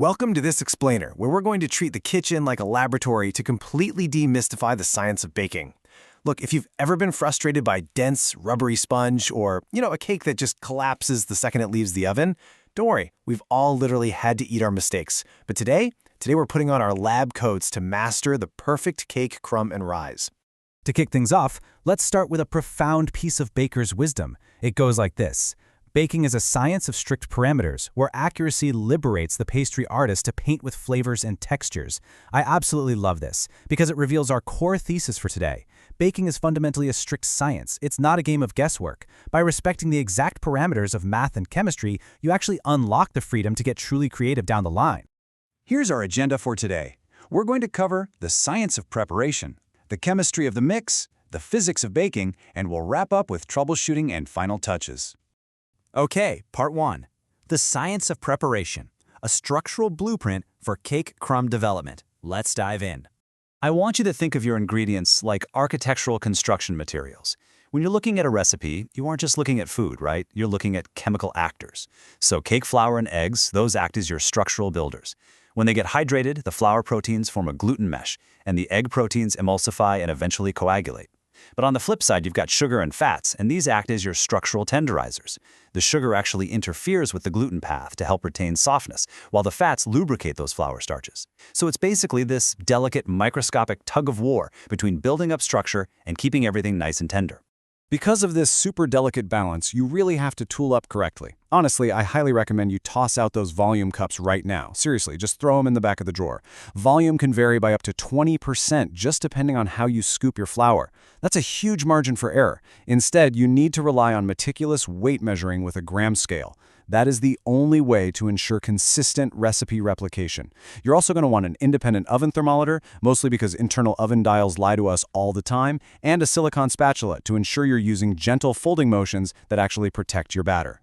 Welcome to This Explainer, where we're going to treat the kitchen like a laboratory to completely demystify the science of baking. Look, if you've ever been frustrated by dense, rubbery sponge or, a cake that just collapses the second it leaves the oven, don't worry, we've all literally had to eat our mistakes. But today we're putting on our lab coats to master the perfect cake, crumb, and rise. To kick things off, let's start with a profound piece of baker's wisdom. It goes like this. Baking is a science of strict parameters, where accuracy liberates the pastry artist to paint with flavors and textures. I absolutely love this, because it reveals our core thesis for today. Baking is fundamentally a strict science. It's not a game of guesswork. By respecting the exact parameters of math and chemistry, you actually unlock the freedom to get truly creative down the line. Here's our agenda for today. We're going to cover the science of preparation, the chemistry of the mix, the physics of baking, and we'll wrap up with troubleshooting and final touches. Okay, Part 1. The Science of Preparation, a structural blueprint for cake crumb development. Let's dive in. I want you to think of your ingredients like architectural construction materials. When you're looking at a recipe, you aren't just looking at food, right? You're looking at chemical actors. So cake flour and eggs, those act as your structural builders. When they get hydrated, the flour proteins form a gluten mesh, and the egg proteins emulsify and eventually coagulate. But on the flip side, you've got sugar and fats, and these act as your structural tenderizers. The sugar actually interferes with the gluten path to help retain softness, while the fats lubricate those flour starches. So it's basically this delicate, microscopic tug-of-war between building up structure and keeping everything nice and tender. Because of this super delicate balance, you really have to tool up correctly. Honestly, I highly recommend you toss out those volume cups right now. Seriously, just throw them in the back of the drawer. Volume can vary by up to 20% just depending on how you scoop your flour. That's a huge margin for error. Instead, you need to rely on meticulous weight measuring with a gram scale. That is the only way to ensure consistent recipe replication. You're also going to want an independent oven thermometer, mostly because internal oven dials lie to us all the time, and a silicone spatula to ensure you're using gentle folding motions that actually protect your batter.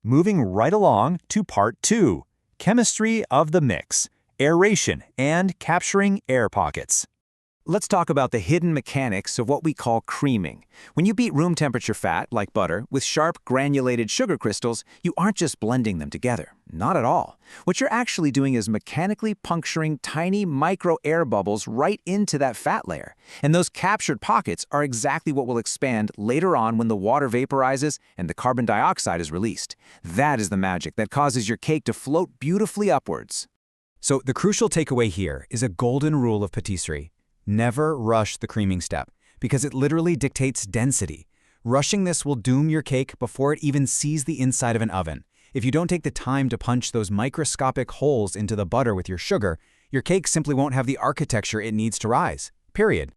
Moving right along to Part 2. Chemistry of the mix, aeration, and capturing air pockets. Let's talk about the hidden mechanics of what we call creaming. When you beat room temperature fat, like butter, with sharp granulated sugar crystals, you aren't just blending them together. Not at all. What you're actually doing is mechanically puncturing tiny micro air bubbles right into that fat layer. And those captured pockets are exactly what will expand later on when the water vaporizes and the carbon dioxide is released. That is the magic that causes your cake to float beautifully upwards. So the crucial takeaway here is a golden rule of patisserie. Never rush the creaming step, because it literally dictates density. Rushing this will doom your cake before it even sees the inside of an oven. If you don't take the time to punch those microscopic holes into the butter with your sugar, your cake simply won't have the architecture it needs to rise. Period.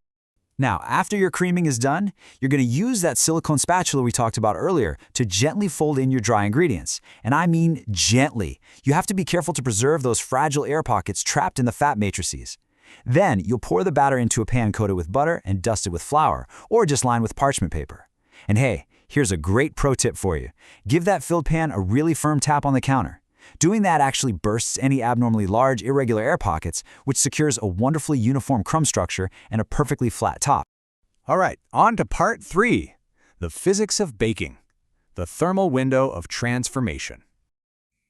Now, after your creaming is done, you're going to use that silicone spatula we talked about earlier to gently fold in your dry ingredients. And I mean gently. You have to be careful to preserve those fragile air pockets trapped in the fat matrices. Then, you'll pour the batter into a pan coated with butter and dusted with flour, or just lined with parchment paper. And hey, here's a great pro tip for you. Give that filled pan a really firm tap on the counter. Doing that actually bursts any abnormally large, irregular air pockets, which secures a wonderfully uniform crumb structure and a perfectly flat top. All right, on to Part 3. The physics of baking. The thermal window of transformation.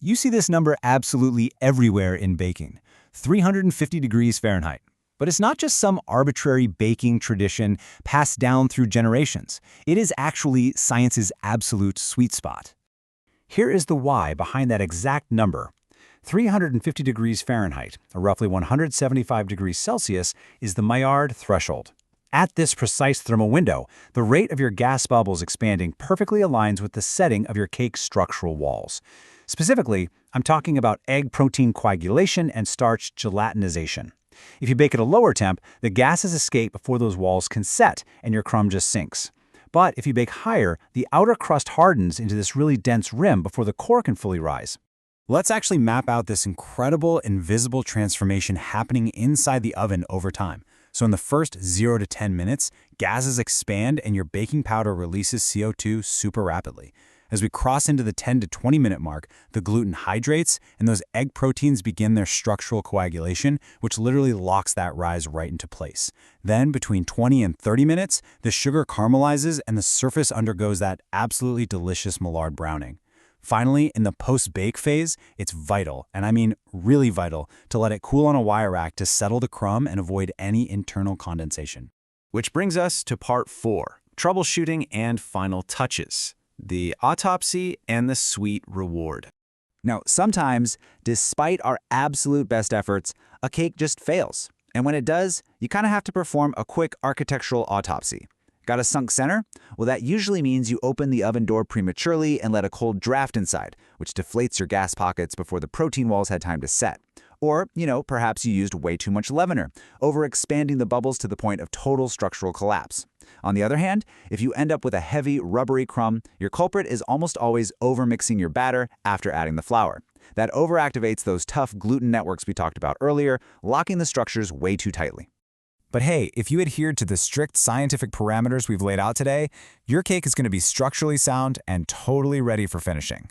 You see this number absolutely everywhere in baking. 350 degrees Fahrenheit. But it's not just some arbitrary baking tradition passed down through generations. It is actually science's absolute sweet spot. Here is the why behind that exact number. 350 degrees Fahrenheit, or roughly 175 degrees Celsius, is the Maillard threshold. At this precise thermal window, the rate of your gas bubbles expanding perfectly aligns with the setting of your cake's structural walls. Specifically, I'm talking about egg protein coagulation and starch gelatinization. If you bake at a lower temp, the gases escape before those walls can set and your crumb just sinks. But if you bake higher, the outer crust hardens into this really dense rim before the core can fully rise. Let's actually map out this incredible invisible transformation happening inside the oven over time. So in the first 0 to 10 minutes, gases expand and your baking powder releases CO2 super rapidly. As we cross into the 10 to 20 minute mark, the gluten hydrates and those egg proteins begin their structural coagulation, which literally locks that rise right into place. Then between 20 and 30 minutes, the sugar caramelizes and the surface undergoes that absolutely delicious Maillard browning. Finally, in the post-bake phase, it's vital, and I mean really vital, to let it cool on a wire rack to settle the crumb and avoid any internal condensation. Which brings us to part 4, troubleshooting and final touches, the autopsy and the sweet reward. Now, sometimes, despite our absolute best efforts, a cake just fails. And when it does, you kind of have to perform a quick architectural autopsy. Got a sunk center? Well, that usually means you open the oven door prematurely and let a cold draft inside, which deflates your gas pockets before the protein walls had time to set. Or, perhaps you used way too much leavener, overexpanding the bubbles to the point of total structural collapse. On the other hand, if you end up with a heavy, rubbery crumb, your culprit is almost always overmixing your batter after adding the flour. That overactivates those tough gluten networks we talked about earlier, locking the structures way too tightly. But hey, if you adhere to the strict scientific parameters we've laid out today, your cake is going to be structurally sound and totally ready for finishing.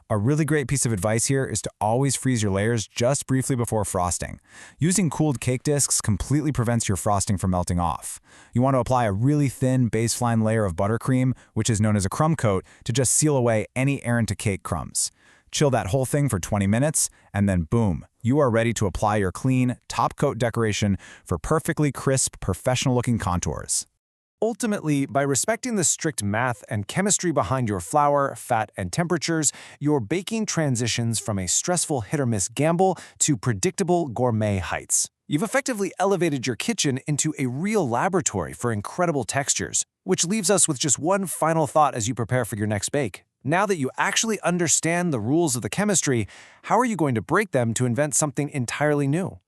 A really great piece of advice here is to always freeze your layers just briefly before frosting. Using cooled cake discs completely prevents your frosting from melting off. You want to apply a really thin baseline layer of buttercream, which is known as a crumb coat, to just seal away any errant-to-cake crumbs. Chill that whole thing for 20 minutes, and then boom, you are ready to apply your clean, top-coat decoration for perfectly crisp, professional-looking contours. Ultimately, by respecting the strict math and chemistry behind your flour, fat, and temperatures, your baking transitions from a stressful hit-or-miss gamble to predictable gourmet heights. You've effectively elevated your kitchen into a real laboratory for incredible textures, which leaves us with just one final thought as you prepare for your next bake. Now that you actually understand the rules of the chemistry, how are you going to break them to invent something entirely new?